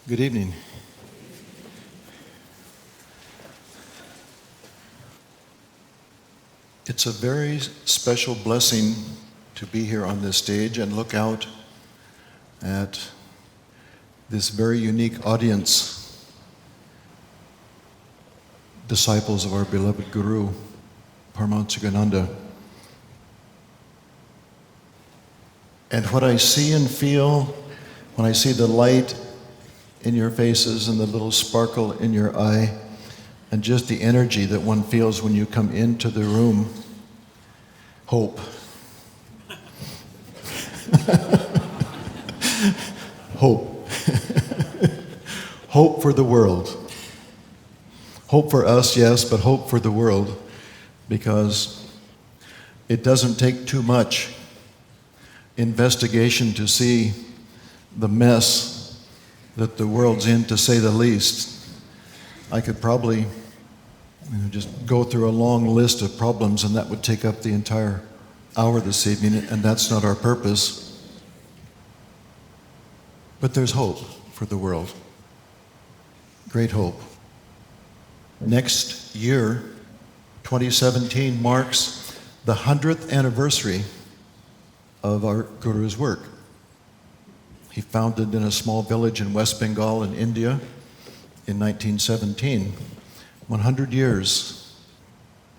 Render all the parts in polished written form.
Good evening. It's a very special blessing to be here on this stage and look out at this very unique audience, disciples of our beloved Guru, Paramahansa Yogananda. And what I see and feel when I see the light in your faces and the little sparkle in your eye, and just the energy that one feels when you come into the room, hope. Hope. Hope for the world. Hope for us, yes, but hope for the world, because it doesn't take too much investigation to see the mess that the world's in, to say the least. I could probably just go through a long list of problems, and that would take up the entire hour this evening, and that's not our purpose. But there's hope for the world. Great hope. Next year, 2017, marks the 100th anniversary of our Guru's work. He founded in a small village in West Bengal in India in 1917. 100 years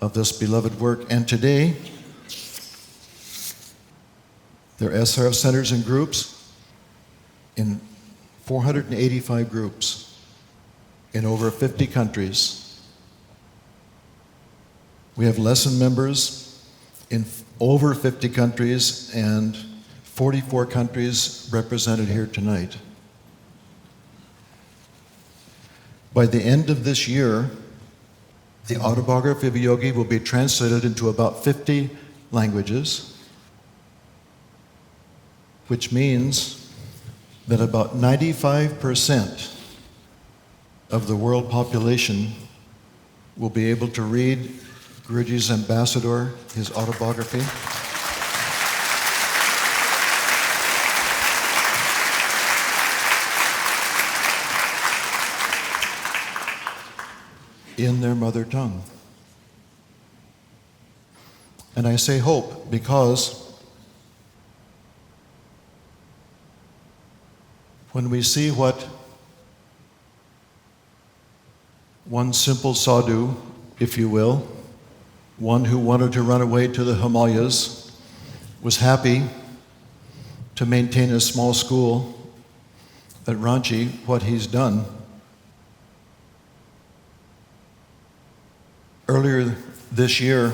of this beloved work. And today, there are SRF centers and groups in 485 groups in over 50 countries. We have lesson members in over 50 countries and 44 countries represented here tonight. By the end of this year, the autobiography of a yogi will be translated into about 50 languages, which means that about 95% of the world population will be able to read Guruji's ambassador, his autobiography. In their mother tongue. And I say hope because when we see what one simple sadhu, if you will, one who wanted to run away to the Himalayas, was happy to maintain a small school at Ranchi, what he's done. Earlier this year,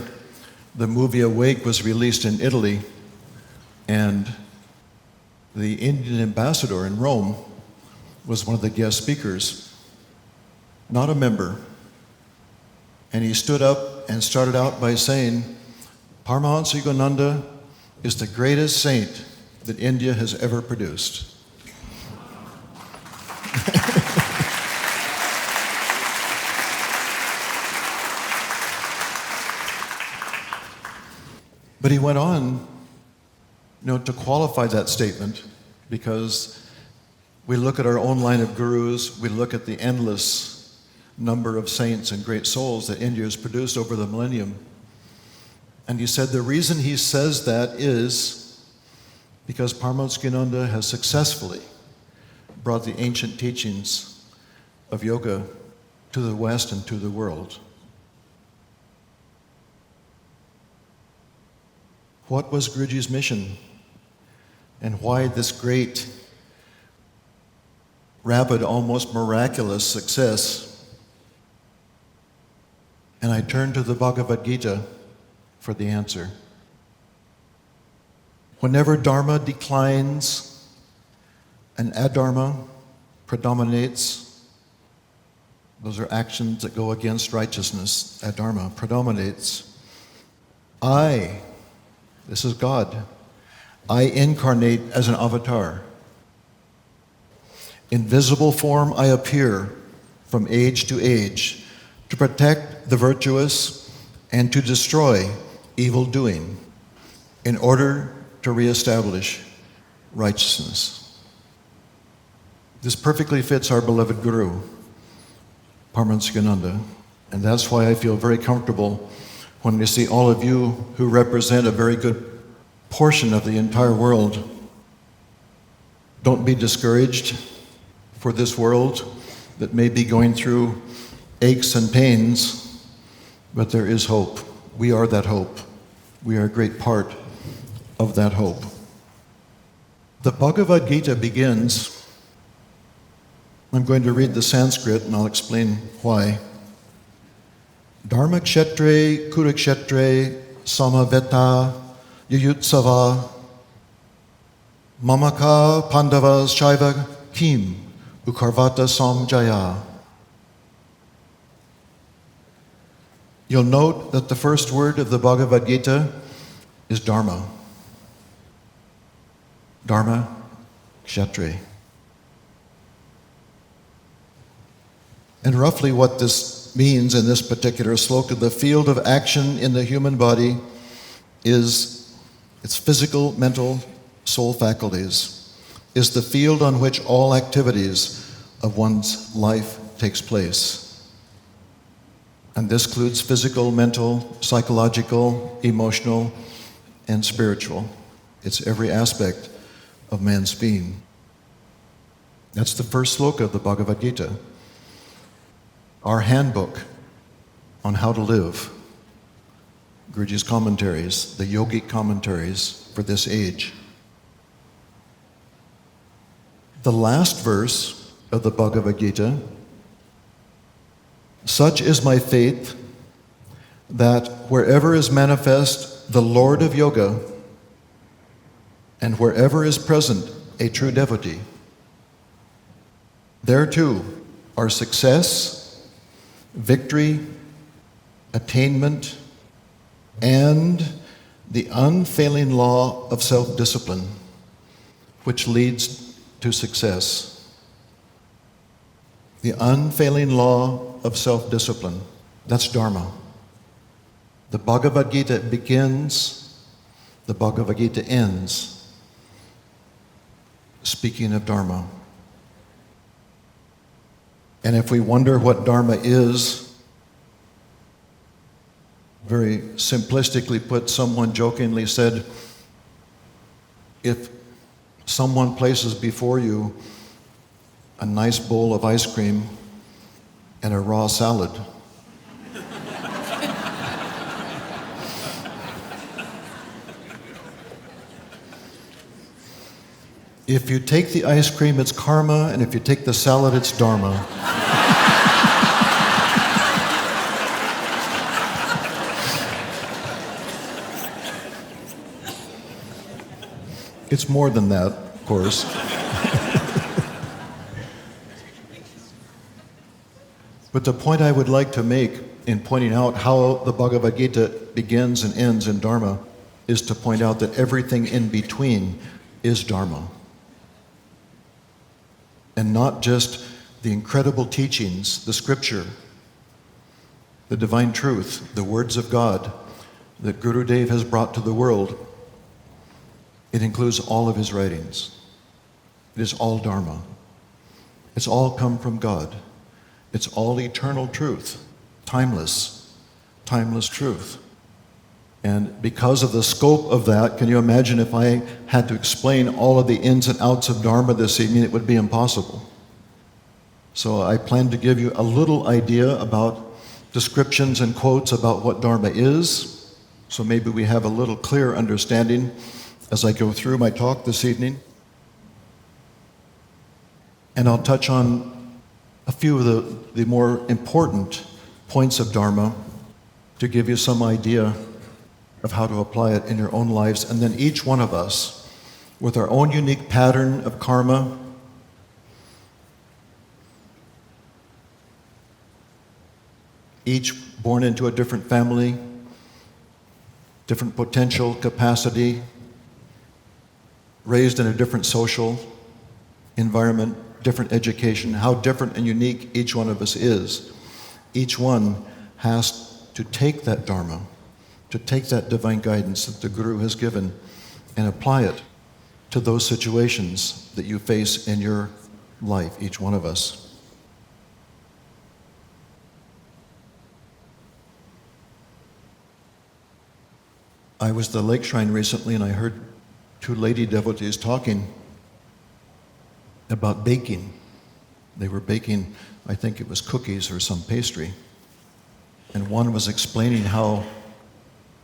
the movie Awake was released in Italy, and the Indian ambassador in Rome was one of the guest speakers, not a member. And he stood up and started out by saying, Paramahansa Yogananda is the greatest saint that India has ever produced. But he went on, to qualify that statement, because we look at our own line of gurus, we look at the endless number of saints and great souls that India has produced over the millennium. And he said the reason he says that is because Paramahansa Yogananda has successfully brought the ancient teachings of yoga to the West and to the world. What was Guruji's mission? And why this great, rapid, almost miraculous success? And I turn to the Bhagavad Gita for the answer. Whenever Dharma declines and Adharma predominates, those are actions that go against righteousness, Adharma predominates, this is God, I incarnate as an avatar. In visible form I appear from age to age to protect the virtuous and to destroy evil doing in order to reestablish righteousness. This perfectly fits our beloved Guru, Paramahansa, and that's why I feel very comfortable when we see all of you who represent a very good portion of the entire world. Don't be discouraged for this world that may be going through aches and pains, but there is hope. We are that hope. We are a great part of that hope. The Bhagavad Gita begins, I'm going to read the Sanskrit and I'll explain why. Dharma kshetre kurukshetre samaveta yuyutsava mamaka pandavas shaiva kim ukarvata samjaya. You'll note that the first word of the Bhagavad Gita is Dharma. Dharma kshetre. And roughly what this means in this particular sloka, the field of action in the human body is its physical, mental, soul faculties, is the field on which all activities of one's life takes place. And this includes physical, mental, psychological, emotional, and spiritual. It's every aspect of man's being. That's the first sloka of the Bhagavad Gita. Our handbook on how to live. Guruji's commentaries, the yogic commentaries for this age. The last verse of the Bhagavad Gita, such is my faith that wherever is manifest the Lord of Yoga, and wherever is present a true devotee, there too are success, victory, attainment, and the unfailing law of self-discipline, which leads to success. The unfailing law of self-discipline, that's Dharma. The Bhagavad Gita begins, the Bhagavad Gita ends, speaking of Dharma. And if we wonder what Dharma is, very simplistically put, someone jokingly said, if someone places before you a nice bowl of ice cream and a raw salad, if you take the ice cream, it's karma, and if you take the salad, it's dharma. It's more than that, of course. But the point I would like to make in pointing out how the Bhagavad Gita begins and ends in Dharma is to point out that everything in between is Dharma. And not just the incredible teachings, the scripture, the divine truth, the words of God that Gurudev has brought to the world. It includes all of his writings. It is all Dharma. It's all come from God. It's all eternal truth, timeless truth. And because of the scope of that, can you imagine if I had to explain all of the ins and outs of Dharma this evening, it would be impossible. So I plan to give you a little idea about descriptions and quotes about what Dharma is, so maybe we have a little clear understanding as I go through my talk this evening. And I'll touch on a few of the more important points of Dharma to give you some idea of how to apply it in your own lives. And then each one of us, with our own unique pattern of karma, each born into a different family, different potential capacity, raised in a different social environment, different education, how different and unique each one of us is. Each one has to take that Dharma, to take that divine guidance that the Guru has given and apply it to those situations that you face in your life, each one of us. I was at the Lake Shrine recently, and I heard two lady devotees talking about baking. They were baking, I think it was cookies or some pastry. And one was explaining how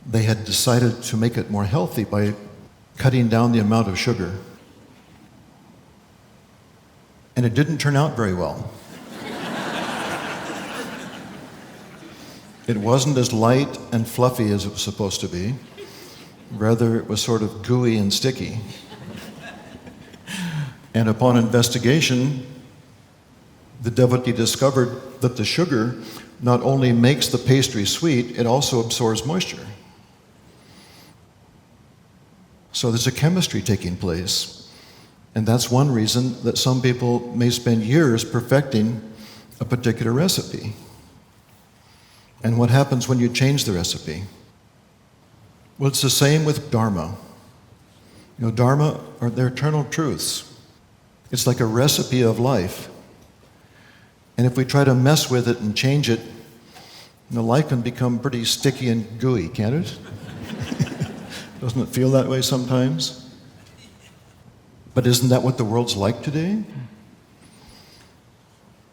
they had decided to make it more healthy by cutting down the amount of sugar. And it didn't turn out very well. It wasn't as light and fluffy as it was supposed to be. Rather, it was sort of gooey and sticky. And upon investigation, the devotee discovered that the sugar not only makes the pastry sweet, it also absorbs moisture. So there's a chemistry taking place. And that's one reason that some people may spend years perfecting a particular recipe. And what happens when you change the recipe? Well, it's the same with Dharma. You know, Dharma are their eternal truths. It's like a recipe of life. And if we try to mess with it and change it, you know, life can become pretty sticky and gooey, can't it? Doesn't it feel that way sometimes? But isn't that what the world's like today?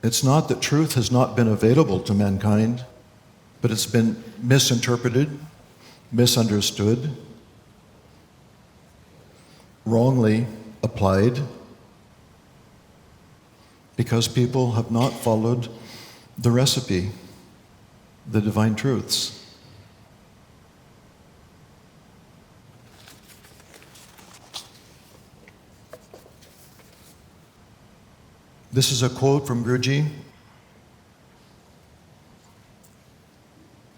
It's not that truth has not been available to mankind, but it's been misinterpreted, misunderstood, wrongly applied, because people have not followed the recipe, the divine truths. This is a quote from Guruji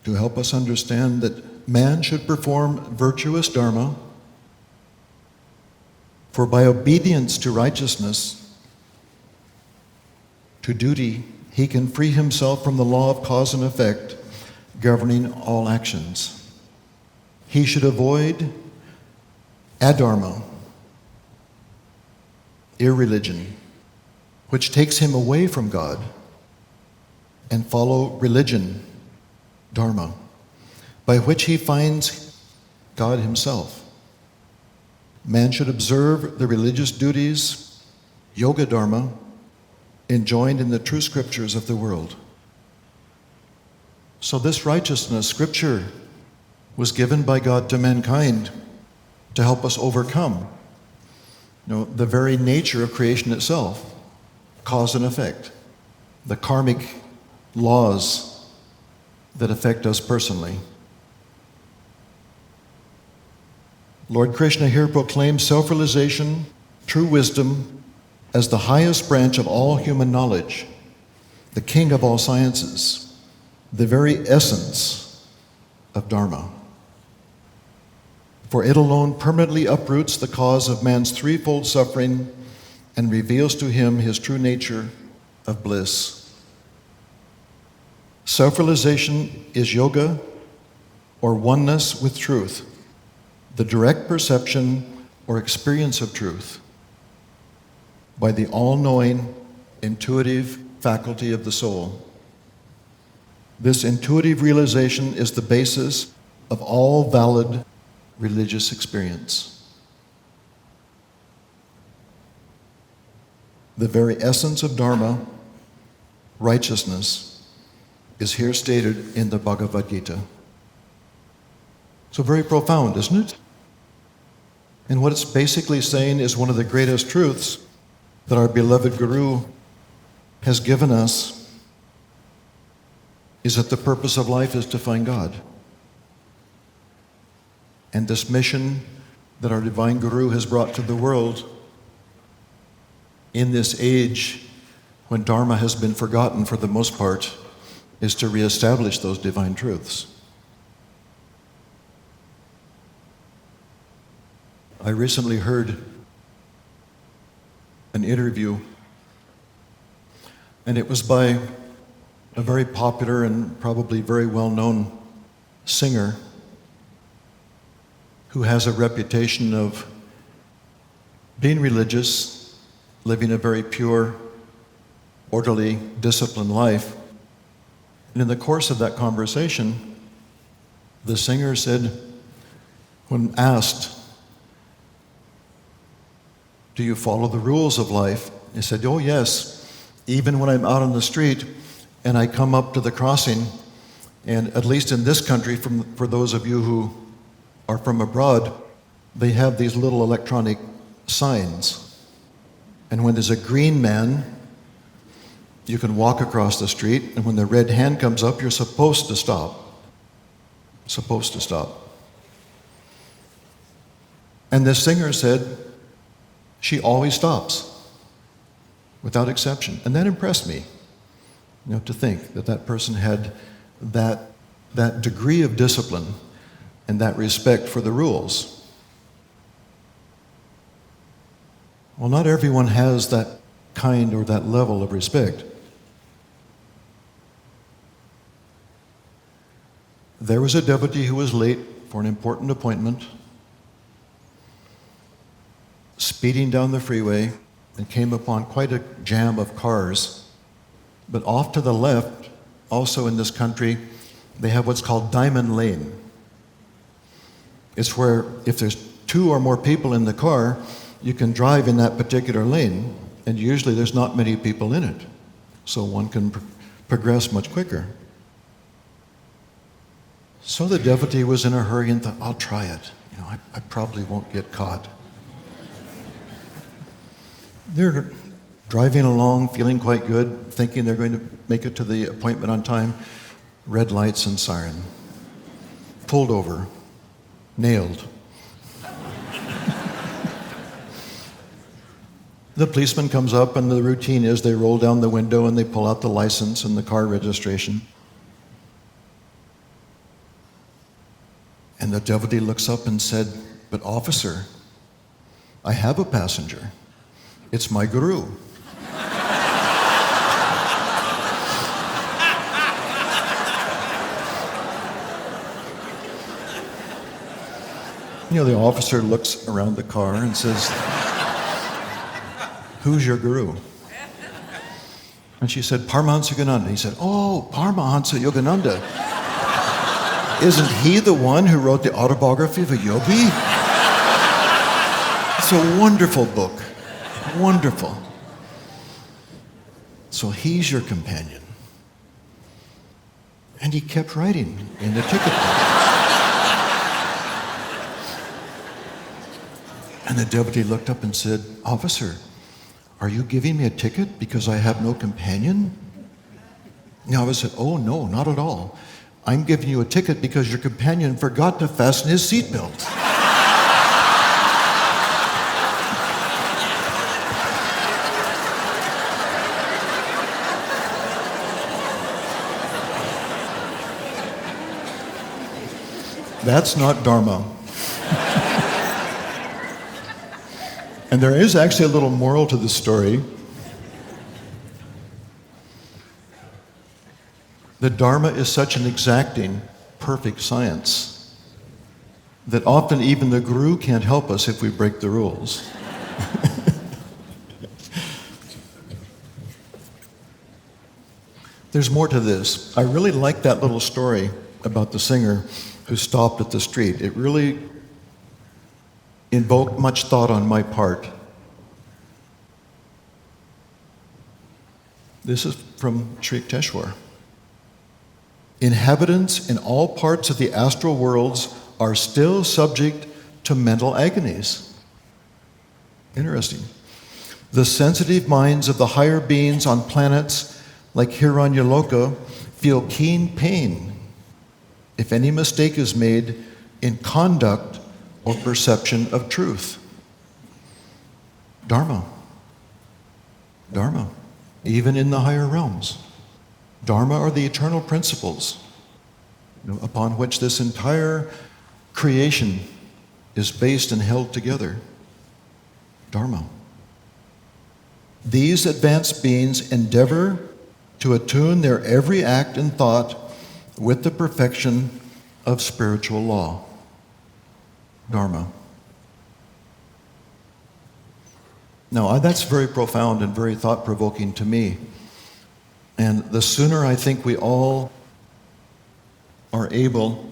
to help us understand that man should perform virtuous dharma, for by obedience to righteousness, to duty, he can free himself from the law of cause and effect governing all actions. He should avoid adharma, irreligion, which takes him away from God, and follow religion, dharma, by which he finds God himself. Man should observe the religious duties, yoga dharma, enjoined in the true scriptures of the world. So this righteousness, scripture, was given by God to mankind to help us overcome, the very nature of creation itself, cause and effect, the karmic laws that affect us personally. Lord Krishna here proclaims self-realization, true wisdom, as the highest branch of all human knowledge, the king of all sciences, the very essence of Dharma. For it alone permanently uproots the cause of man's threefold suffering and reveals to him his true nature of bliss. Self-realization is yoga, or oneness with truth, the direct perception or experience of truth by the all-knowing, intuitive faculty of the soul. This intuitive realization is the basis of all valid religious experience. The very essence of Dharma, righteousness, is here stated in the Bhagavad Gita. So very profound, isn't it? And what it's basically saying is one of the greatest truths that our beloved Guru has given us is that the purpose of life is to find God. And this mission that our divine Guru has brought to the world in this age when Dharma has been forgotten for the most part is to reestablish those divine truths. I recently heard an interview, and it was by a very popular and probably very well-known singer who has a reputation of being religious, living a very pure orderly, disciplined life. And in the course of that conversation, the singer said, when asked, "Do you follow the rules of life?" He said, "Oh yes, even when I'm out on the street and I come up to the crossing, and at least in this country, for those of you who are from abroad, they have these little electronic signs. And when there's a green man, you can walk across the street, and when the red hand comes up, you're supposed to stop. Supposed to stop." And the singer said, she always stops, without exception. And that impressed me, to think that that person had that degree of discipline and that respect for the rules. Well, not everyone has that kind or that level of respect. There was a devotee who was late for an important appointment, speeding down the freeway, and came upon quite a jam of cars. But off to the left, also in this country, they have what's called Diamond Lane. It's where if there's 2 or more people in the car, you can drive in that particular lane, and usually there's not many people in it, so one can progress much quicker. So the devotee was in a hurry and thought, I'll try it. I probably won't get caught. They're driving along, feeling quite good, thinking they're going to make it to the appointment on time. Red lights and siren. Pulled over. Nailed. The policeman comes up, and the routine is they roll down the window and they pull out the license and the car registration. And the devotee looks up and said, "But officer, I have a passenger. It's my guru." The officer looks around the car and says, "Who's your guru?" And she said, "Paramahansa Yogananda." He said, "Oh, Paramahansa Yogananda. Isn't he the one who wrote the autobiography of a yogi?" It's a wonderful book. Wonderful. So he's your companion. And he kept writing in the ticket book. And the devotee looked up and said, "Officer, are you giving me a ticket because I have no companion?" The officer said, "Oh, no, not at all. I'm giving you a ticket because your companion forgot to fasten his seatbelt." That's not Dharma. And there is actually a little moral to this story. The Dharma is such an exacting, perfect science that often even the guru can't help us if we break the rules. There's more to this. I really like that little story about the singer who stopped at the street. It really invoked much thought on my part. This is from Sri Yukteswar. Inhabitants in all parts of the astral worlds are still subject to mental agonies. Interesting. The sensitive minds of the higher beings on planets like Hiranyaloka feel keen pain if any mistake is made in conduct or perception of truth. Dharma. Dharma. Even in the higher realms. Dharma are the eternal principles upon which this entire creation is based and held together. Dharma. These advanced beings endeavor to attune their every act and thought with the perfection of spiritual law. Dharma. Now, that's very profound and very thought-provoking to me. And the sooner I think we all are able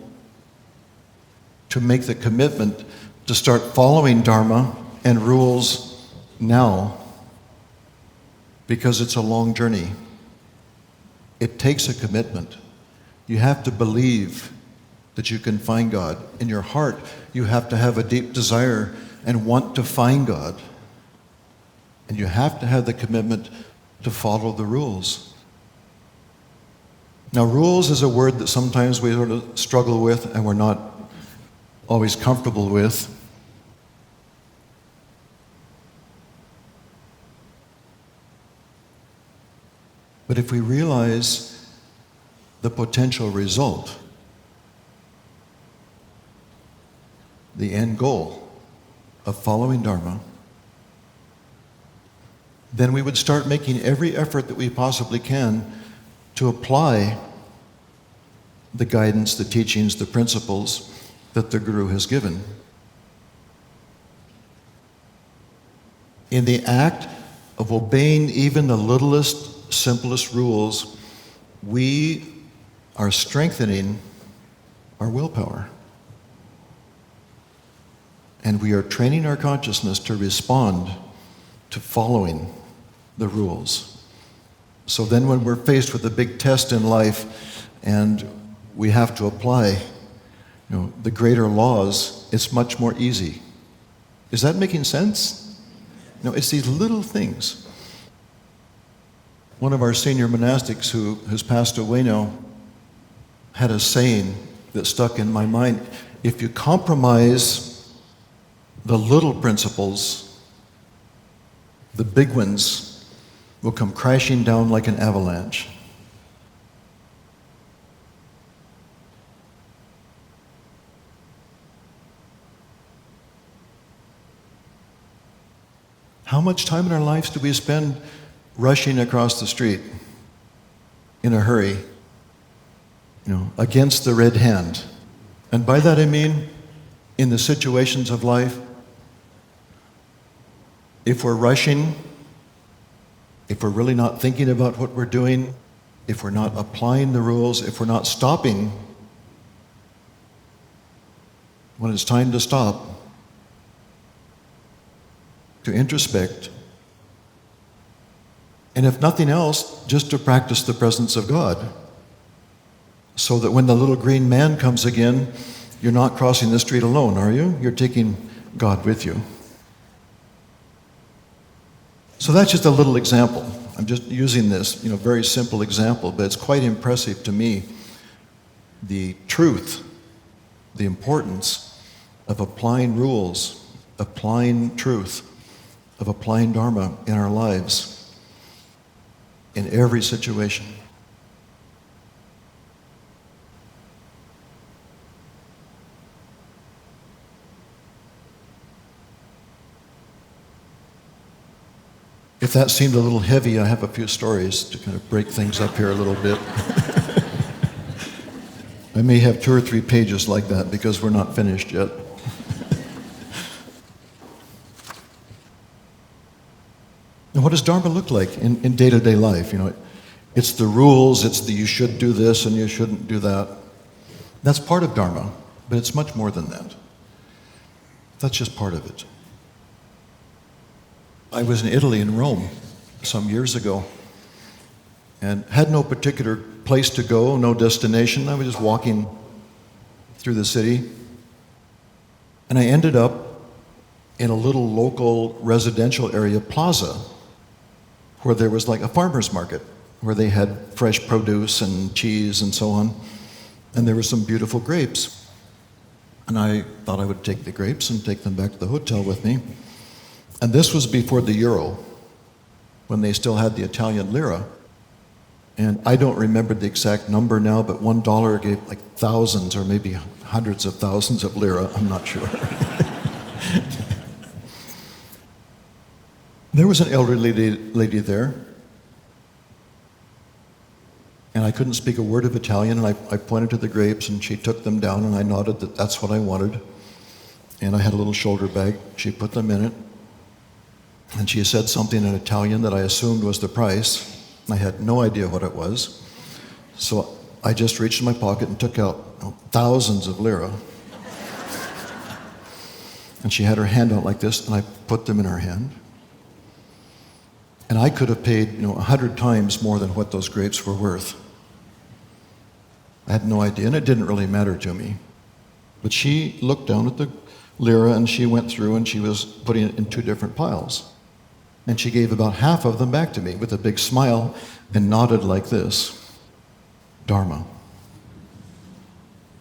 to make the commitment to start following Dharma and rules now, because it's a long journey. It takes a commitment. You have to believe that you can find God. In your heart, you have to have a deep desire and want to find God. And you have to have the commitment to follow the rules. Now, rules is a word that sometimes we sort of struggle with and we're not always comfortable with. But if we realize the potential result, the end goal of following Dharma, then we would start making every effort that we possibly can to apply the guidance, the teachings, the principles that the Guru has given. In the act of obeying even the littlest, simplest rules, we are strengthening our willpower. And we are training our consciousness to respond to following the rules. So then when we're faced with a big test in life and we have to apply, the greater laws, it's much more easy. Is that making sense? No, it's these little things. One of our senior monastics who has passed away now had a saying that stuck in my mind. If you compromise the little principles, the big ones will come crashing down like an avalanche. How much time in our lives do we spend rushing across the street in a hurry, against the red hand? And by that I mean in the situations of life, if we're rushing, if we're really not thinking about what we're doing, if we're not applying the rules, if we're not stopping when it's time to stop, to introspect, and if nothing else, just to practice the presence of God, so that when the little green man comes again, you're not crossing the street alone, are you? You're taking God with you. So that's just a little example. I'm just using this, very simple example, but it's quite impressive to me, the truth, the importance of applying rules, applying truth, of applying Dharma in our lives, in every situation. If that seemed a little heavy, I have a few stories to kind of break things up here a little bit. I may have 2 or 3 pages like that because we're not finished yet. And what does Dharma look like in day-to-day life? It's the rules, it's the you should do this and you shouldn't do that. That's part of Dharma, but it's much more than that. That's just part of it. I was in Italy, in Rome, some years ago, and had no particular place to go, no destination. I was just walking through the city, and I ended up in a little local residential area plaza where there was like a farmer's market where they had fresh produce and cheese and so on, and there were some beautiful grapes. And I thought I would take the grapes and take them back to the hotel with me. And this was before the euro, when they still had the Italian lira. And I don't remember the exact number now, but $1 gave like thousands or maybe hundreds of thousands of lira, I'm not sure. There was an elderly lady there, and I couldn't speak a word of Italian, and I pointed to the grapes, and she took them down, and I nodded that that's what I wanted. And I had a little shoulder bag. She put them in it. And she said something in Italian that I assumed was the price. I had no idea what it was. So I just reached in my pocket and took out thousands of lira. And she had her hand out like this, and I put them in her hand. And I could have paid 100 times more than what those grapes were worth. I had no idea, and it didn't really matter to me. But she looked down at the lira, and she went through, and she was putting it in 2 different piles. And she gave about half of them back to me with a big smile and nodded like this. Dharma.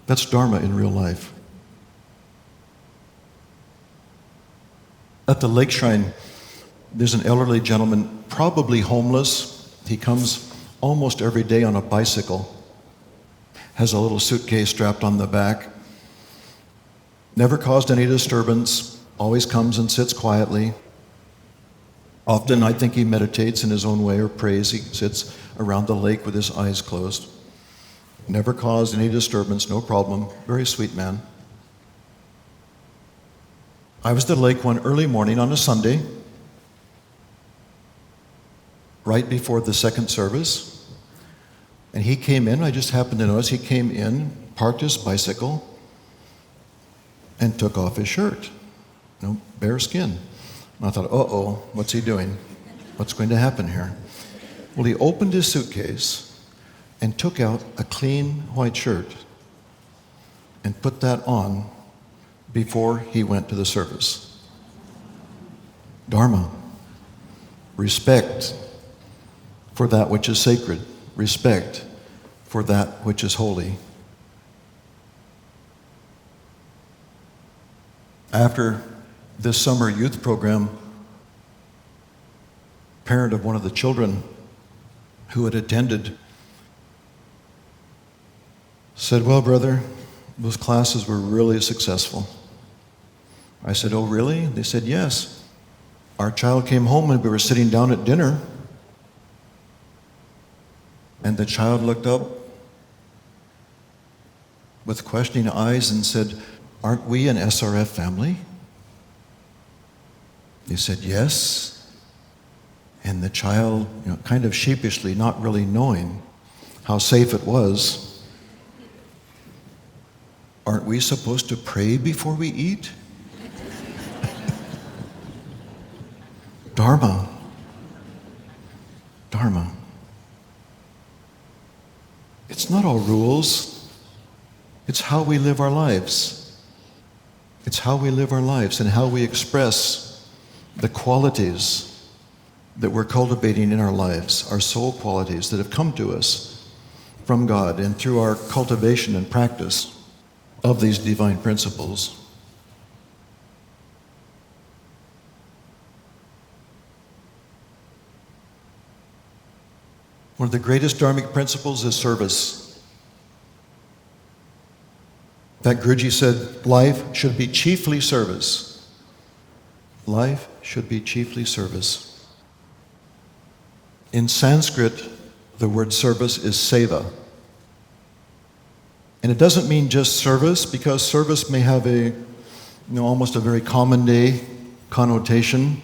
That's Dharma in real life. At the lake shrine, there's an elderly gentleman, probably homeless. He comes almost every day on a bicycle, has a little suitcase strapped on the back, never caused any disturbance, always comes and sits quietly. Often I think he meditates in his own way or prays. He sits around the lake with his eyes closed. Never caused any disturbance, no problem. Very sweet man. I was at the lake one early morning on a Sunday, right before the second service, and he came in. I just happened to notice he came in, parked his bicycle, and took off his shirt. Bare skin. And I thought, uh-oh, what's he doing? What's going to happen here? Well, he opened his suitcase and took out a clean white shirt and put that on before he went to the service. Dharma. Respect for that which is sacred. Respect for that which is holy. After this summer youth program, parent of one of the children who had attended said, well, brother, those classes were really successful. I said, oh, really? They said, yes. Our child came home and we were sitting down at dinner, and the child looked up with questioning eyes and said, aren't we an SRF family? They said, yes. And the child, kind of sheepishly, not really knowing how safe it was, aren't we supposed to pray before we eat? Dharma. Dharma. It's not all rules. It's how we live our lives. It's how we live our lives and how we express the qualities that we're cultivating in our lives, our soul qualities that have come to us from God and through our cultivation and practice of these divine principles. One of the greatest dharmic principles is service. That Guruji said, life should be chiefly service. Life should be chiefly service. In Sanskrit, the word service is seva. And it doesn't mean just service, because service may have almost a very common day connotation.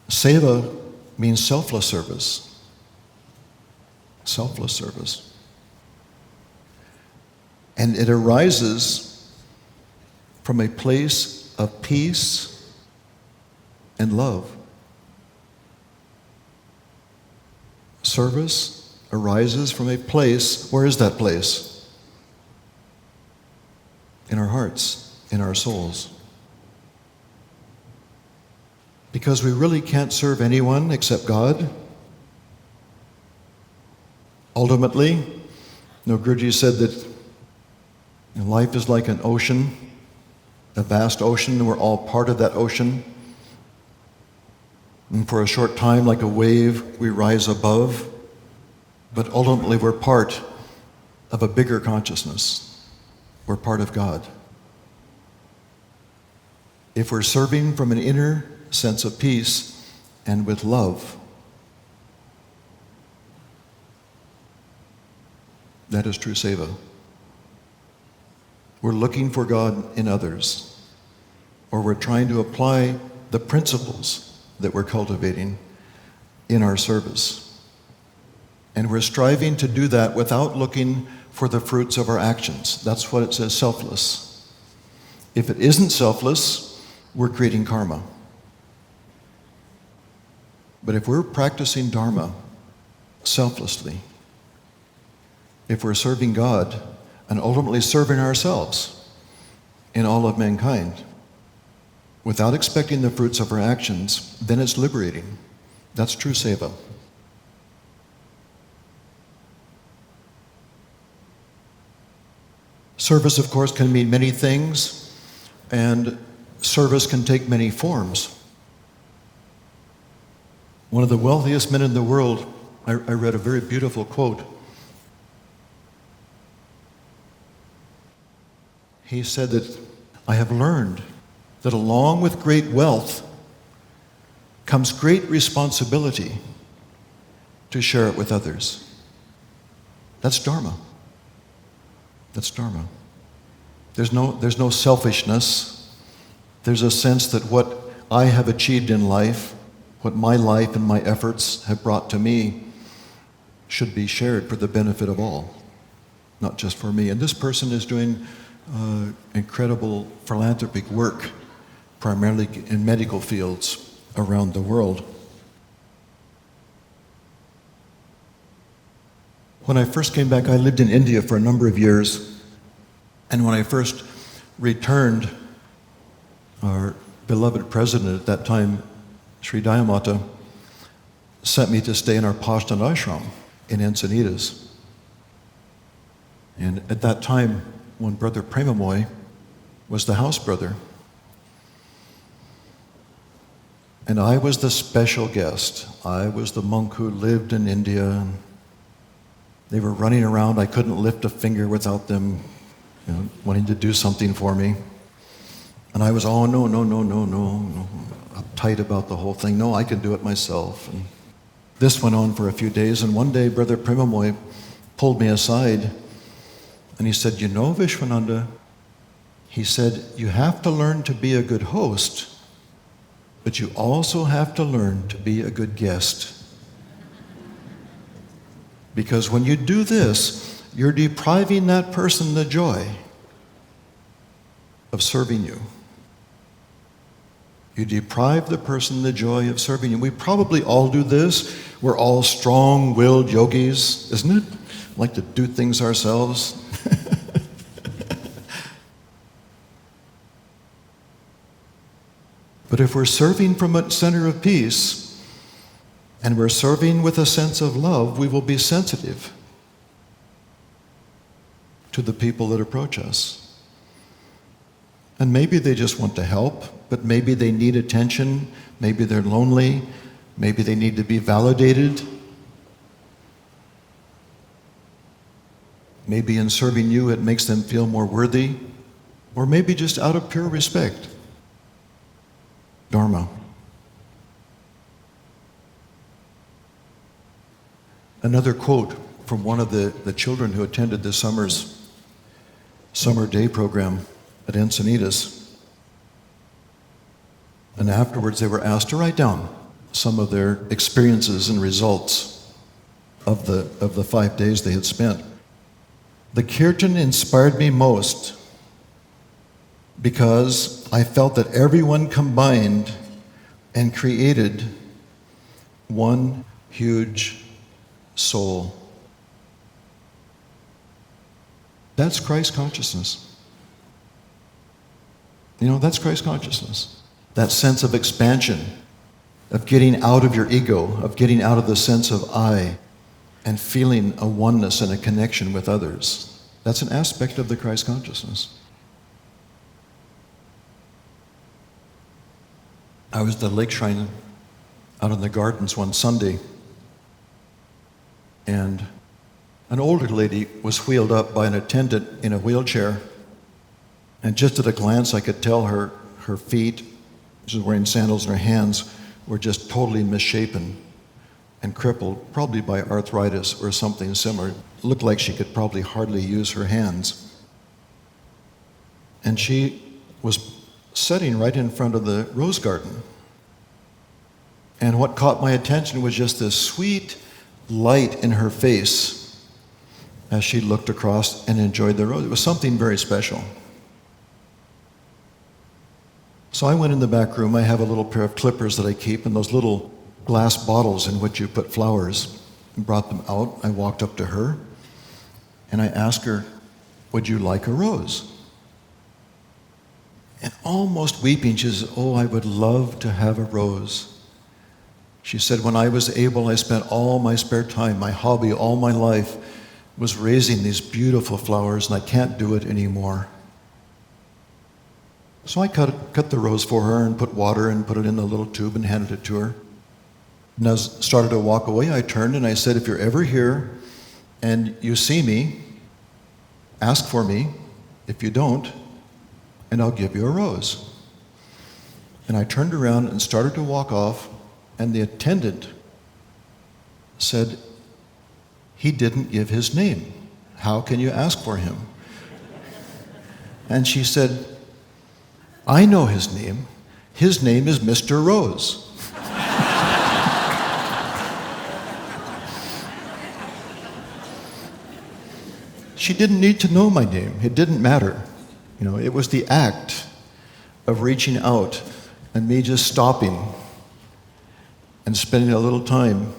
Seva means selfless service. Selfless service. And it arises from a place of peace and love. Service arises from a place. Where is that place? In our hearts, in our souls. Because we really can't serve anyone except God. Ultimately, Guruji said that life is like an ocean, a vast ocean, and we're all part of that ocean. And for a short time, like a wave, we rise above. But ultimately, we're part of a bigger consciousness. We're part of God. If we're serving from an inner sense of peace and with love, that is true seva. We're looking for God in others, or we're trying to apply the principles that we're cultivating in our service. And we're striving to do that without looking for the fruits of our actions. That's what it says, selfless. If it isn't selfless, we're creating karma. But if we're practicing Dharma selflessly, if we're serving God and ultimately serving ourselves in all of mankind, without expecting the fruits of our actions, then it's liberating. That's true seva. Service, of course, can mean many things, and service can take many forms. One of the wealthiest men in the world, I read a very beautiful quote. He said that, "I have learned that along with great wealth comes great responsibility to share it with others." That's Dharma. That's Dharma. There's no selfishness. There's a sense that what I have achieved in life, what my life and my efforts have brought to me, should be shared for the benefit of all, not just for me. And this person is doing incredible philanthropic work, primarily in medical fields around the world. When I first came back, I lived in India for a number of years, and when I first returned, our beloved president at that time, Sri Dayamata, sent me to stay in our Pashtun ashram in Encinitas. And at that time, when Brother Premamoy was the house brother, and I was the special guest. I was the monk who lived in India. They were running around. I couldn't lift a finger without them, wanting to do something for me. And I was, no, uptight about the whole thing. No, I can do it myself. And this went on for a few days, and one day Brother Premamoy pulled me aside, and he said, "You know, Vishwananda," he said, "you have to learn to be a good host, but you also have to learn to be a good guest. Because when you do this, you're depriving that person the joy of serving you. You deprive the person the joy of serving you." We probably all do this. We're all strong-willed yogis, isn't it? Like to do things ourselves. But if we're serving from a center of peace, and we're serving with a sense of love, we will be sensitive to the people that approach us. And maybe they just want to help, but maybe they need attention, maybe they're lonely, maybe they need to be validated. Maybe in serving you it makes them feel more worthy, or maybe just out of pure respect. Dharma. Another quote from one of the children who attended this summer's summer day program at Encinitas. And afterwards they were asked to write down some of their experiences and results of the 5 days they had spent. "The kirtan inspired me most because I felt that everyone combined and created one huge soul." That's Christ consciousness. That's Christ consciousness. That sense of expansion, of getting out of your ego, of getting out of the sense of I, and feeling a oneness and a connection with others. That's an aspect of the Christ consciousness. I was at the lake shrine out in the gardens one Sunday, and an older lady was wheeled up by an attendant in a wheelchair, and just at a glance I could tell her feet, she was wearing sandals, and her hands were just totally misshapen and crippled, probably by arthritis or something similar. It looked like she could probably hardly use her hands. And she was sitting right in front of the rose garden. And what caught my attention was just this sweet light in her face as she looked across and enjoyed the rose. It was something very special. So I went in the back room. I have a little pair of clippers that I keep and those little glass bottles in which you put flowers, and brought them out. I walked up to her and I asked her, "Would you like a rose?" And almost weeping, she says, "Oh, I would love to have a rose." She said, "When I was able, I spent all my spare time, my hobby, all my life was raising these beautiful flowers, and I can't do it anymore." So I cut the rose for her and put water and put it in the little tube and handed it to her. And as I started to walk away, I turned and I said, "If you're ever here and you see me, ask for me. If you don't, and I'll give you a rose." And I turned around and started to walk off, and the attendant said, "He didn't give his name. How can you ask for him?" And she said, "I know his name. His name is Mr. Rose." She didn't need to know my name. It didn't matter. It was the act of reaching out and me just stopping and spending a little time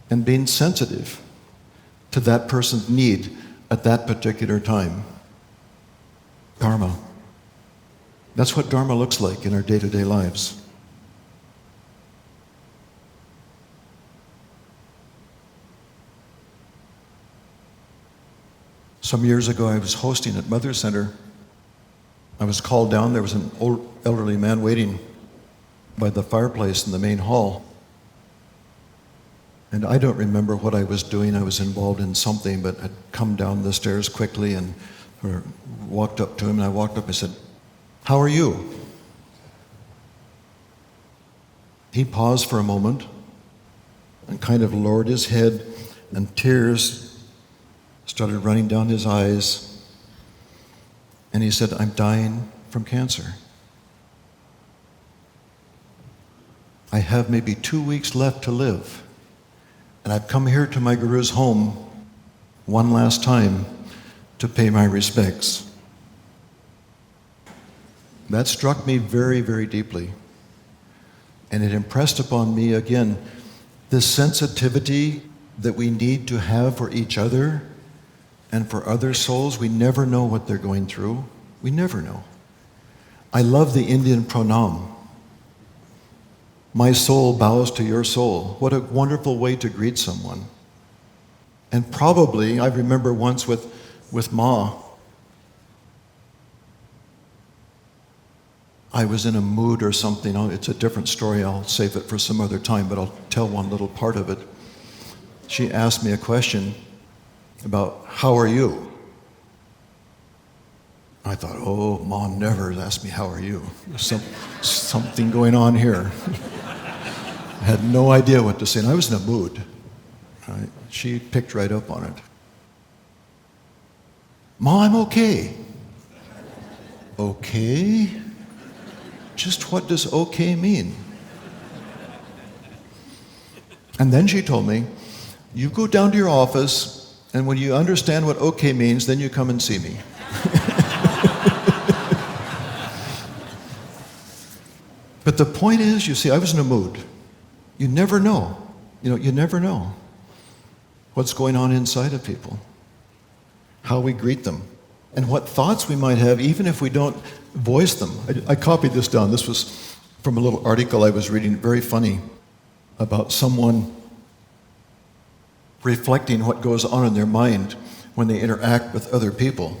and being sensitive to that person's need at that particular time. Dharma. That's what Dharma looks like in our day-to-day lives. Some years ago, I was hosting at Mother Center. I was called down. There was an old elderly man waiting by the fireplace in the main hall. And I don't remember what I was doing. I was involved in something, but I'd come down the stairs quickly and walked up to him. And I walked up and said, "How are you?" He paused for a moment and kind of lowered his head, and tears started running down his eyes. And he said, "I'm dying from cancer. I have maybe 2 weeks left to live. And I've come here to my Guru's home one last time to pay my respects." That struck me very, very deeply. And it impressed upon me again this sensitivity that we need to have for each other and for other souls. We never know what they're going through. We never know. I love the Indian pranam. My soul bows to your soul. What a wonderful way to greet someone. And probably, I remember once with Ma, I was in a mood or something. It's a different story. I'll save it for some other time, but I'll tell one little part of it. She asked me a question about, "How are you?" I thought, "Oh, Mom never asked me, 'How are you?' There's something going on here." I had no idea what to say, and I was in a mood. Right? She picked right up on it. "Mom, I'm okay." Okay? Just what does okay mean? And then she told me, "You go down to your office, and when you understand what okay means, then you come and see me." But the point is, you see, I was in a mood. You never know. You never know what's going on inside of people, how we greet them, and what thoughts we might have, even if we don't voice them. I copied this down. This was from a little article I was reading, very funny, about someone reflecting what goes on in their mind when they interact with other people.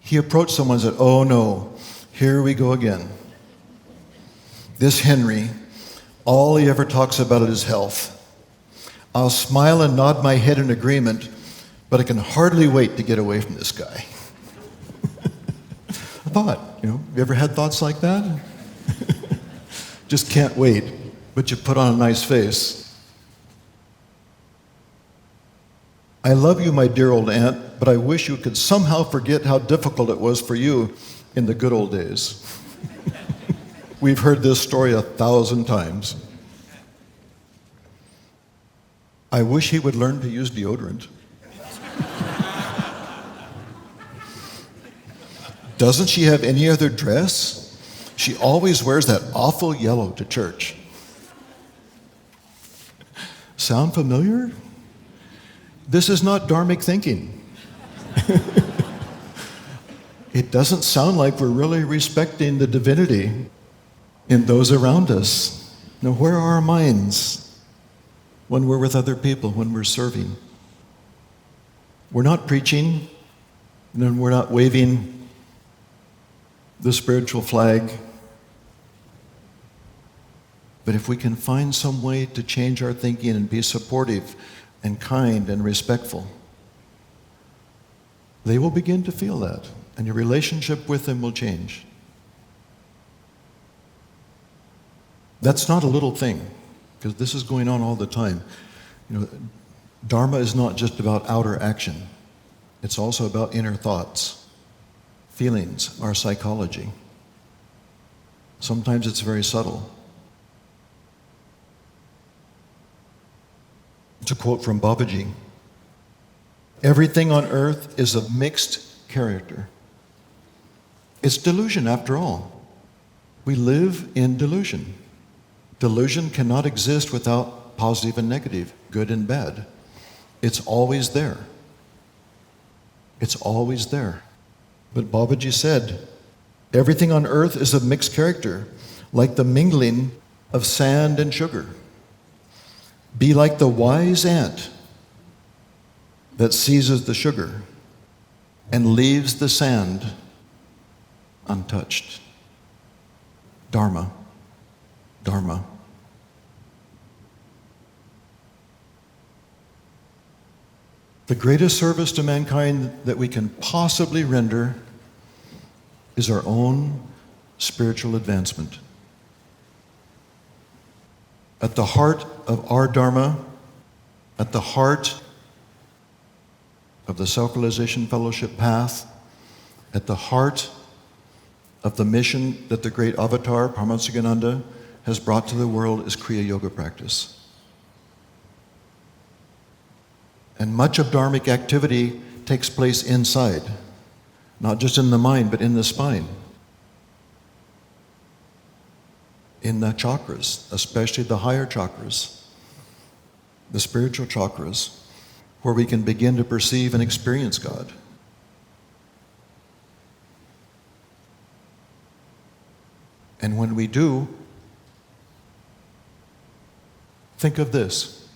He approached someone and said, "Oh no, here we go again. This Henry, all he ever talks about is health. I'll smile and nod my head in agreement, but I can hardly wait to get away from this guy." I thought, you ever had thoughts like that? Just can't wait, but you put on a nice face. "I love you, my dear old aunt, but I wish you could somehow forget how difficult it was for you in the good old days." We've heard this story 1,000 times. I wish he would learn to use deodorant. Doesn't she have any other dress? She always wears that awful yellow to church. Sound familiar? This is not dharmic thinking. It doesn't sound like we're really respecting the divinity in those around us. Now, where are our minds when we're with other people, when we're serving? We're not preaching, and then we're not waving the spiritual flag. But if we can find some way to change our thinking and be supportive and kind and respectful, they will begin to feel that, and your relationship with them will change. That's not a little thing, because this is going on all the time. Dharma is not just about outer action. It's also about inner thoughts, feelings, our psychology. Sometimes it's very subtle. To quote from Babaji, everything on earth is of mixed character. It's delusion after all. We live in delusion. Delusion cannot exist without positive and negative, good and bad. It's always there. It's always there. But Babaji said, everything on earth is of mixed character, like the mingling of sand and sugar. Be like the wise ant that seizes the sugar and leaves the sand untouched. Dharma. Dharma. The greatest service to mankind that we can possibly render is our own spiritual advancement. At the heart of our Dharma, at the heart of the Self-Realization Fellowship path, at the heart of the mission that the great avatar, Paramahansa has brought to the world is Kriya Yoga practice. And much of dharmic activity takes place inside, not just in the mind, but in the spine, in the chakras, especially the higher chakras, the spiritual chakras, where we can begin to perceive and experience God. And when we do, think of this.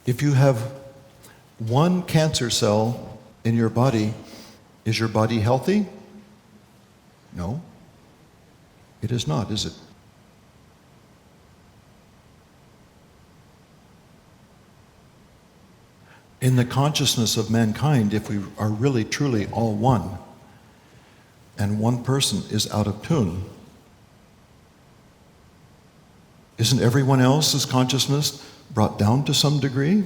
If you have one cancer cell in your body, is your body healthy? No, it is not, is it? In the consciousness of mankind, if we are really truly all one, and one person is out of tune, isn't everyone else's consciousness brought down to some degree?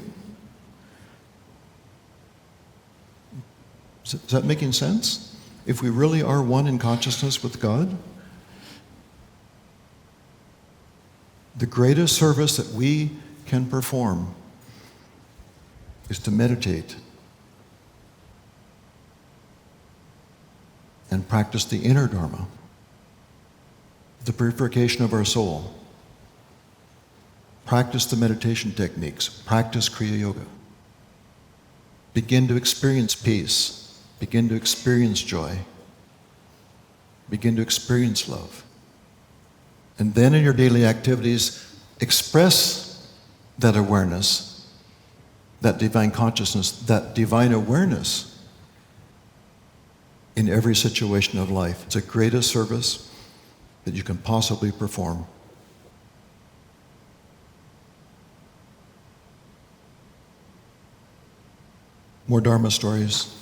Is that making sense? If we really are one in consciousness with God, the greatest service that we can perform is to meditate and practice the inner Dharma, the purification of our soul. Practice the meditation techniques. Practice Kriya Yoga. Begin to experience peace. Begin to experience joy. Begin to experience love. And then in your daily activities, express that awareness, that divine consciousness, that divine awareness in every situation of life. It's the greatest service that you can possibly perform. More Dharma stories.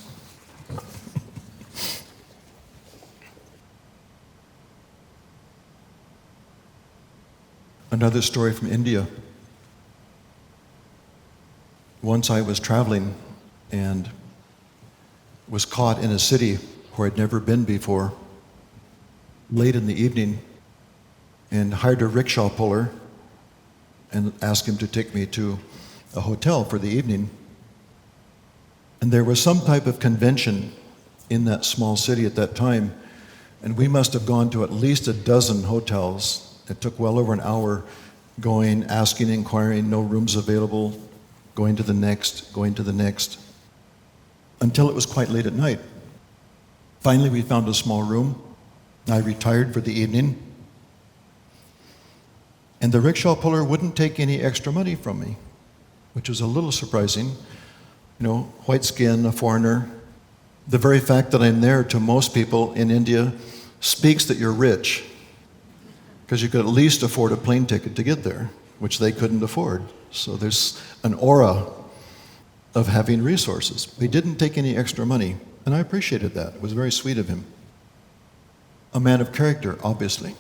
Another story from India. Once I was traveling and was caught in a city where I'd never been before. late in the evening and hired a rickshaw puller and asked him to take me to a hotel for the evening. And there was some type of convention in that small city at that time, and we must have gone to at least a dozen hotels. It took well over an hour going, asking, inquiring, no rooms available, going to the next, until it was quite late at night. Finally, we found a small room. I retired for the evening, and the rickshaw puller wouldn't take any extra money from me, which was a little surprising. You know, white skin, a foreigner. The very fact that I'm there to most people in India speaks that you're rich, because you could at least afford a plane ticket to get there, which they couldn't afford. So there's an aura of having resources. He didn't take any extra money, and I appreciated that. It was very sweet of him. A man of character, obviously.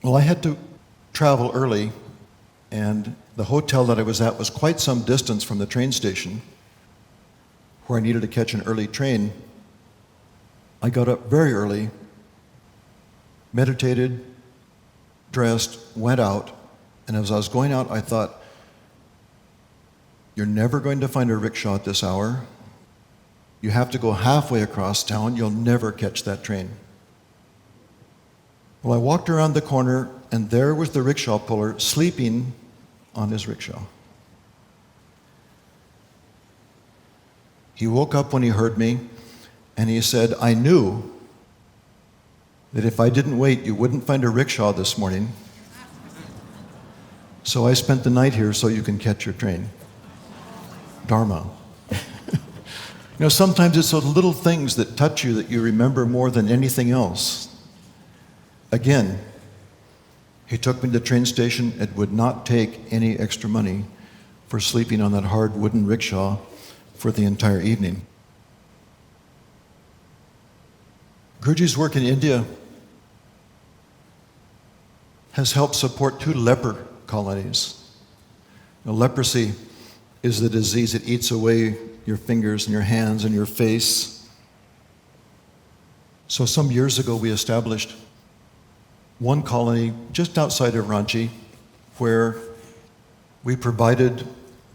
Well, I had to travel early, and the hotel that I was at was quite some distance from the train station, where I needed to catch an early train. I got up very early, meditated, dressed, went out, and as I was going out, I thought, you're never going to find a rickshaw at this hour. You have to go halfway across town. You'll never catch that train. Well, I walked around the corner, and there was the rickshaw puller sleeping on his rickshaw. He woke up when he heard me, and he said, I knew that if I didn't wait, you wouldn't find a rickshaw this morning. So I spent the night here so you can catch your train. Dharma. You know, sometimes it's those little things that touch you that you remember more than anything else. Again, he took me to the train station. It would not take any extra money for sleeping on that hard wooden rickshaw for the entire evening. Guruji's work in India has helped support 2 leper colonies. Now, leprosy is the disease that eats away your fingers and your hands and your face. So some years ago, we established one colony just outside of Ranchi, where we provided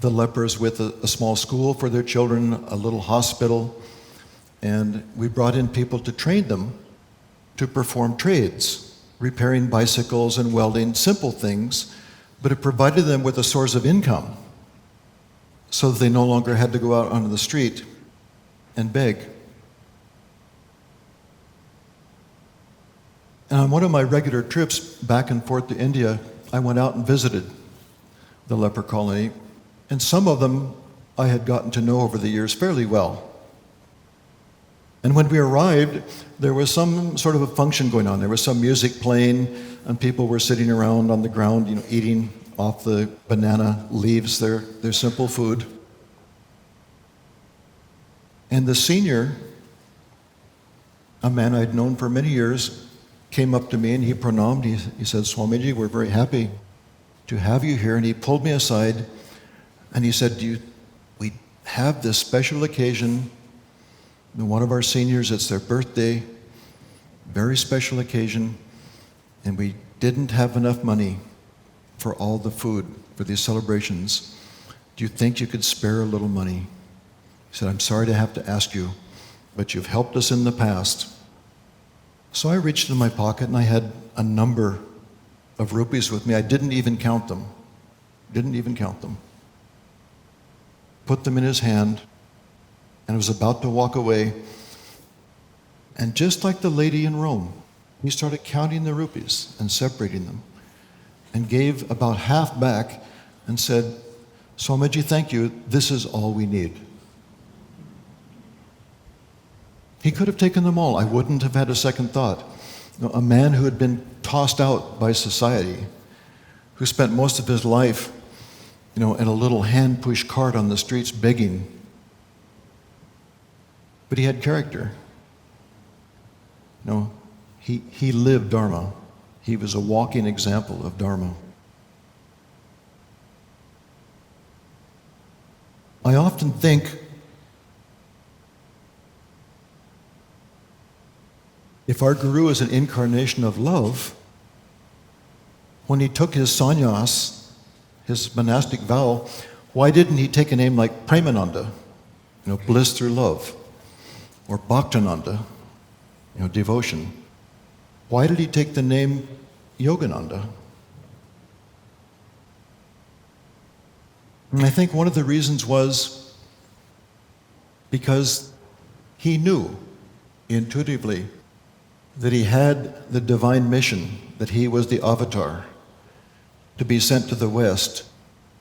the lepers with a small school for their children, a little hospital, and we brought in people to train them to perform trades, repairing bicycles and welding, simple things, but it provided them with a source of income so that they no longer had to go out onto the street and beg. And on one of my regular trips back and forth to India, I went out and visited the leper colony, and some of them I had gotten to know over the years fairly well. And when we arrived, there was some sort of a function going on. There was some music playing, and people were sitting around on the ground, you know, eating off the banana leaves, their simple food. And the senior, a man I'd known for many years, came up to me and he pranamed. He said, Swamiji, we're very happy to have you here. And he pulled me aside and he said, we have this special occasion. One of our seniors, it's their birthday, very special occasion, and we didn't have enough money for all the food for these celebrations. Do you think you could spare a little money? He said, I'm sorry to have to ask you, but you've helped us in the past. So I reached in my pocket and I had a number of rupees with me. I didn't even count them. Put them in his hand and was about to walk away. And just like the lady in Rome, he started counting the rupees and separating them and gave about half back and said, Swamiji, thank you. This is all we need. He could have taken them all. I wouldn't have had a second thought. You know, a man who had been tossed out by society, who spent most of his life, in a little hand-push cart on the streets begging. But he had character. He lived Dharma. He was a walking example of Dharma. I often think If our Guru is an incarnation of love, when he took his sannyas, his monastic vow, why didn't he take a name like Premananda, bliss through love, or Bhaktananda, devotion? Why did he take the name Yogananda? And I think one of the reasons was because he knew intuitively that he had the divine mission, that he was the avatar to be sent to the West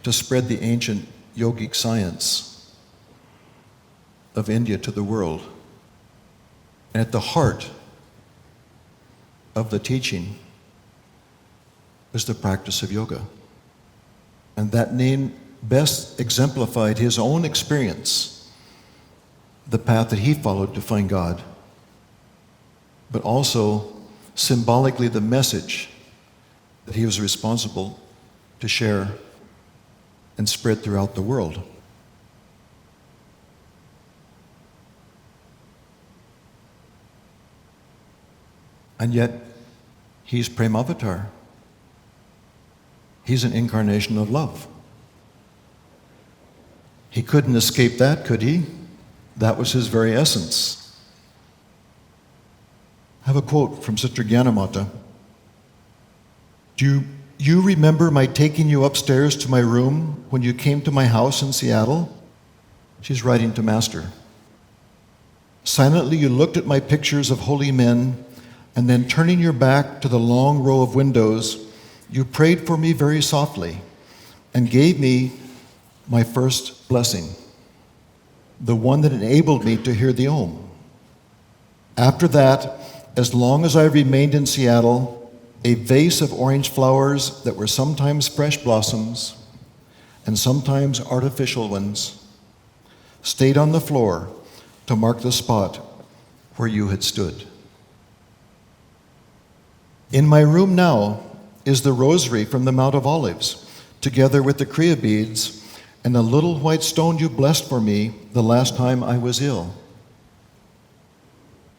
to spread the ancient yogic science of India to the world. And at the heart of the teaching was the practice of yoga. And that name best exemplified his own experience, the path that he followed to find God, but also symbolically the message that he was responsible to share and spread throughout the world. And yet, he's Premavatar. He's an incarnation of love. He couldn't escape that, could he? That was his very essence. I have a quote from Sister Gyanamata. Do you remember my taking you upstairs to my room when you came to my house in Seattle? She's writing to Master. Silently you looked at my pictures of holy men, and then turning your back to the long row of windows, you prayed for me very softly and gave me my first blessing, the one that enabled me to hear the Om. After that, as long as I remained in Seattle, a vase of orange flowers that were sometimes fresh blossoms and sometimes artificial ones stayed on the floor to mark the spot where you had stood. In my room now is the rosary from the Mount of Olives, together with the Kriya beads and the little white stone you blessed for me the last time I was ill.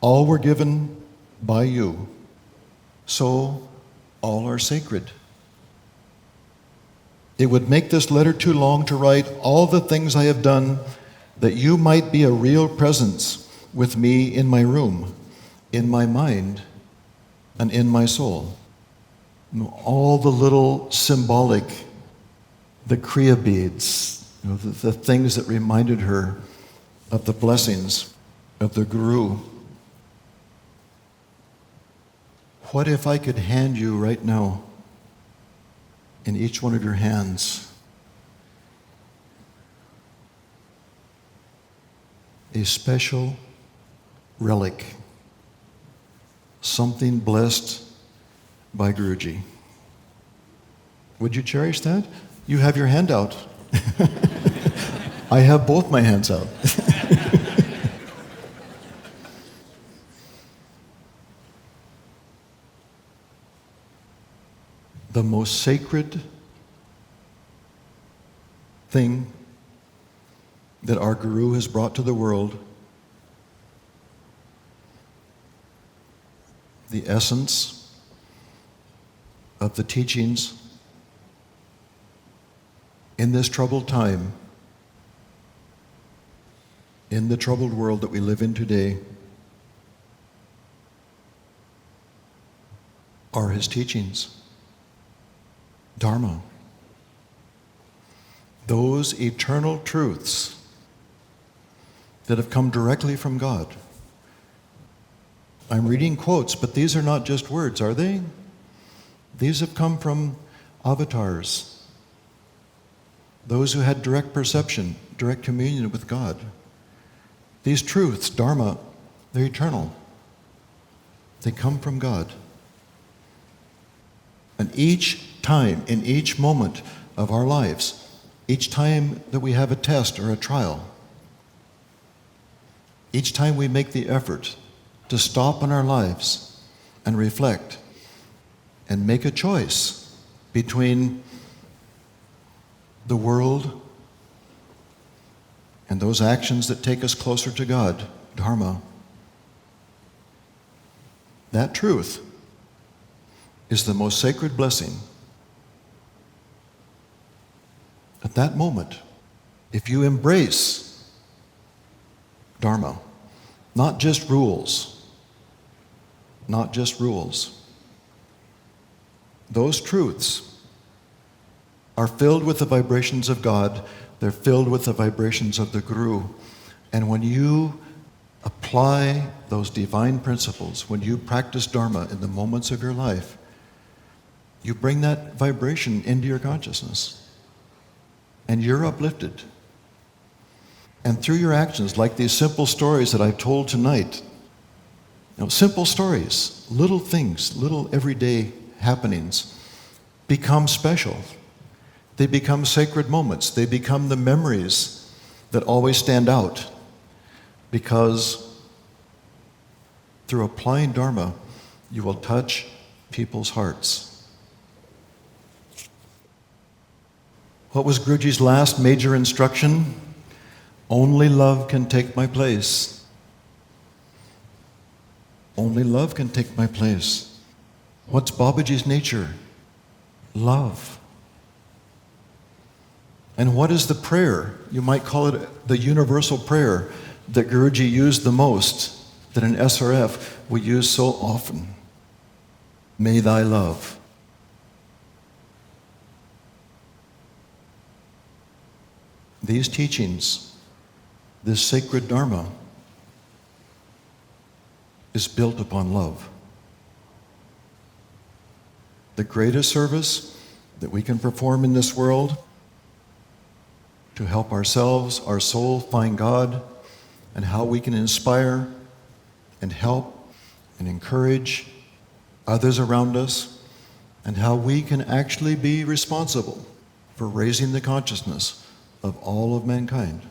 All were given by you, so all are sacred. It would make this letter too long to write all the things I have done that you might be a real presence with me in my room, in my mind, and in my soul. All the little symbolic, the Kriya beads, the things that reminded her of the blessings of the Guru. What if I could hand you right now, in each one of your hands, a special relic, something blessed by Guruji? Would you cherish that? You have your hand out. I have both my hands out. The most sacred thing that our Guru has brought to the world, the essence of the teachings in this troubled time, in the troubled world that we live in today, are his teachings. Dharma. Those eternal truths that have come directly from God. I'm reading quotes, but these are not just words, are they? These have come from avatars, those who had direct perception, direct communion with God. These truths, Dharma, they're eternal. They come from God. And each time, in each moment of our lives, each time that we have a test or a trial, each time we make the effort to stop in our lives and reflect and make a choice between the world and those actions that take us closer to God, Dharma, That truth is the most sacred blessing. At that moment, if you embrace Dharma, not just rules, those truths are filled with the vibrations of God. They're filled with the vibrations of the Guru. And when you apply those divine principles, when you practice Dharma in the moments of your life, you bring that vibration into your consciousness. And you're uplifted. And through your actions, like these simple stories that I've told tonight, simple stories, little things, little everyday happenings become special. They become sacred moments. They become the memories that always stand out, because through applying Dharma, you will touch people's hearts. What was Guruji's last major instruction? Only love can take my place. Only love can take my place. What's Babaji's nature? Love. And what is the prayer? You might call it the universal prayer that Guruji used the most, that in SRF we use so often. May thy love. These teachings, this sacred Dharma, is built upon love. The greatest service that we can perform in this world to help ourselves, our soul, find God, and how we can inspire and help and encourage others around us, and how we can actually be responsible for raising the consciousness of all of mankind,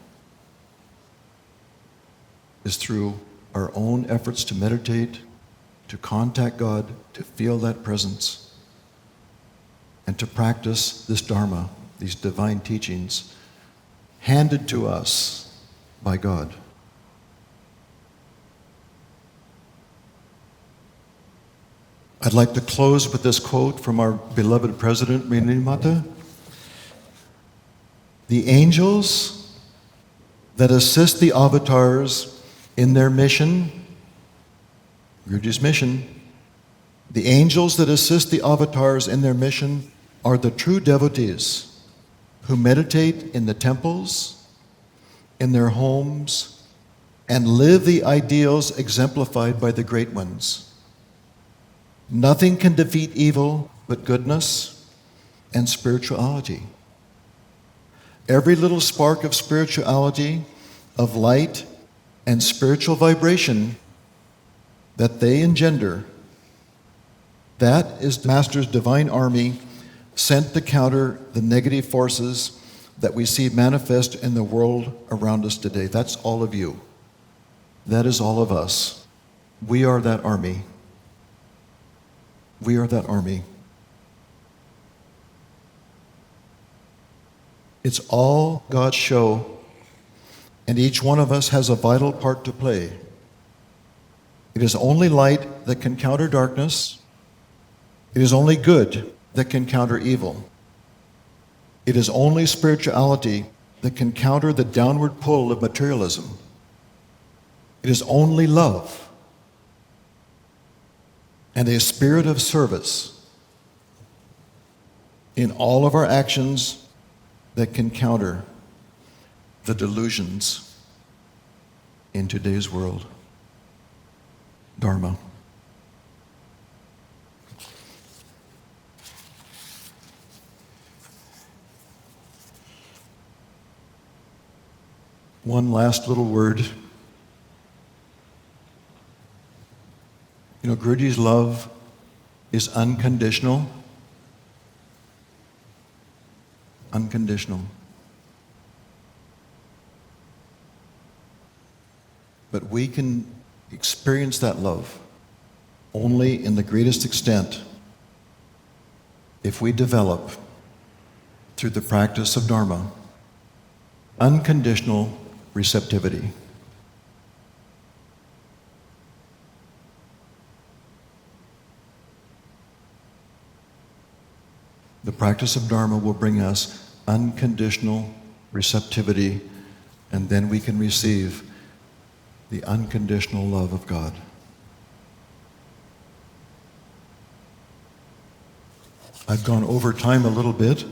is through our own efforts to meditate, to contact God, to feel that presence, and to practice this Dharma, these divine teachings, handed to us by God. I'd like to close with this quote from our beloved President, Rini Mata. The angels that assist the avatars in their mission, Guruji's mission, the angels that assist the avatars in their mission are the true devotees who meditate in the temples, in their homes, and live the ideals exemplified by the great ones. Nothing can defeat evil but goodness and spirituality. Every little spark of spirituality, of light, and spiritual vibration that they engender, that is Master's divine army sent to counter the negative forces that we see manifest in the world around us today. That's all of you. That is all of us. We are that army. We are that army. It's all God's show, and each one of us has a vital part to play. It is only light that can counter darkness. It is only good that can counter evil. It is only spirituality that can counter the downward pull of materialism. It is only love and a spirit of service in all of our actions that can counter the delusions in today's world. Dharma. One last little word. Guruji's love is unconditional. Unconditional. But we can experience that love only in the greatest extent if we develop, through the practice of Dharma, unconditional receptivity. The practice of Dharma will bring us unconditional receptivity, and then we can receive the unconditional love of God. I've gone over time a little bit.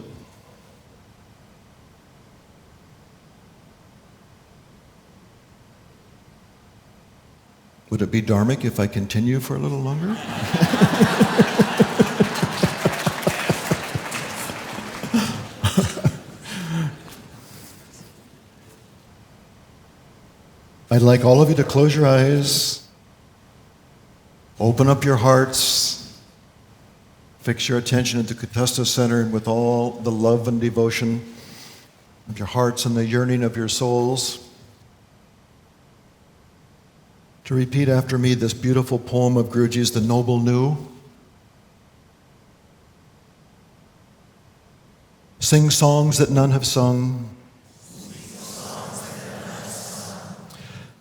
Would it be dharmic if I continue for a little longer? I'd like all of you to close your eyes, open up your hearts, fix your attention at the Kutastha Center, and with all the love and devotion of your hearts and the yearning of your souls, to repeat after me this beautiful poem of Guruji's, The Noble New. Sing songs that none have sung.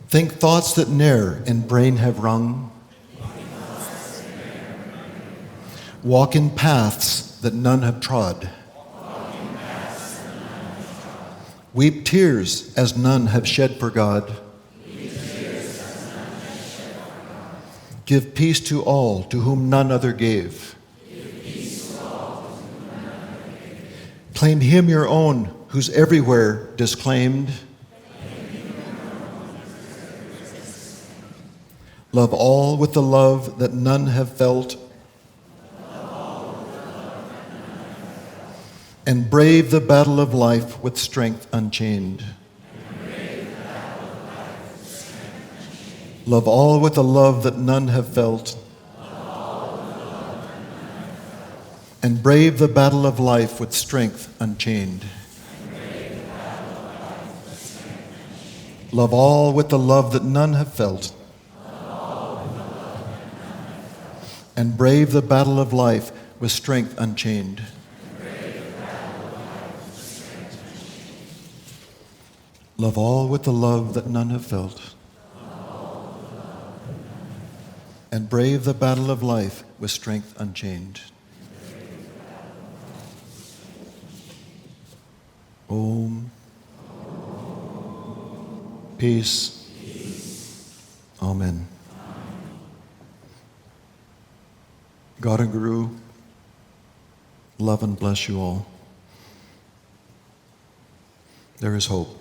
Think thoughts that ne'er in brain have rung. Walk in paths that none have trod. Weep tears as none have shed for God. Give peace to all to whom none other gave. Claim him your own who's everywhere disclaimed. Love all with the love that none have felt. And brave the battle of life with strength unchained. Love all with the love that none have felt. And brave the battle of life with strength unchained. Love all with the love that none have felt. And brave the battle of life with strength unchained. Love all with the love that none have felt. And brave the battle of life with strength unchained. Om. Peace. Amen. God and Guru, love and bless you all. There is hope.